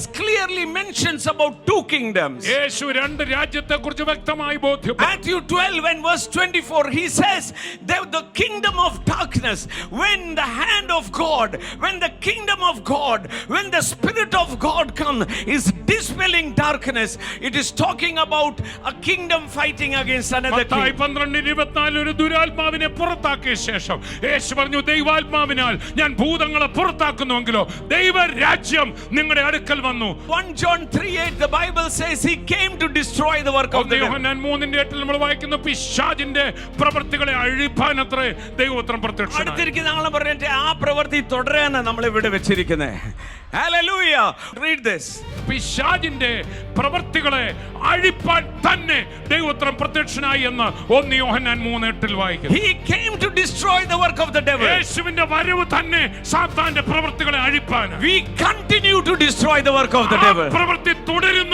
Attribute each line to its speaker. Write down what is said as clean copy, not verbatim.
Speaker 1: Jesus clearly mentions about two kingdoms.
Speaker 2: യേശു രണ്ട് രാജ്യത്തെക്കുറിച്ച് വ്യക്തമായി ബോധ്യപ്പെടുത്തി.
Speaker 1: Matthew 12 and verse 24, he says that the kingdom of darkness, when the hand of God, when the kingdom of God, when the Spirit of God comes, is dispelling darkness. It is talking about a kingdom fighting against another
Speaker 2: Mathai
Speaker 1: kingdom.
Speaker 2: 12:24 ഒരു ദുരാത്മാവിനെ പുറത്താക്കിയ ശേഷം യേശു പറഞ്ഞു, ദൈവാത്മാവിനാൽ ഞാൻ ഭൂതങ്ങളെ പുറത്താക്കുന്നുവെങ്കിലോ ദൈവരാജ്യം നിങ്ങളുടെ അടുക്കൽ വന്നു.
Speaker 1: 1 John 3:8, the Bible says he came to destroy the work of the devil.
Speaker 2: യോഹന്നാൻ 3:8 നമ്മൾ വായിക്കുന്നു, പിശാചിന്റെ പ്രവൃത്തികളെ അഴിപ്പാനത്രേ ദൈവപുത്രൻ പ്രത്യക്ഷനായി.
Speaker 1: അടുത്തിരിക്കുന്ന ആളെ പറഞ്ഞിട്ട് ആ പ്രവൃത്തി തുടരാനാണ് നമ്മൾ ഇവിടെ വെച്ചിരിക്കുന്നത്. Hallelujah. Read this.
Speaker 2: പിശാചിന്റെ പ്രവൃത്തികളെ അഴിപ്പാൻ തന്നെ ദൈവപുത്രൻ പ്രത്യക്ഷനായി എന്ന് 1 യോഹന്നാൻ 3:8 വായിക്കുന്നു.
Speaker 1: He came to destroy the work of the devil.
Speaker 2: യേശുവിന്റെ വരവ് തന്നെ സാത്താന്റെ പ്രവൃത്തികളെ അഴിപ്പാനാണ്.
Speaker 1: We continue to destroy the work of the devil.
Speaker 2: പ്രവൃത്തി തുടരുന്നു.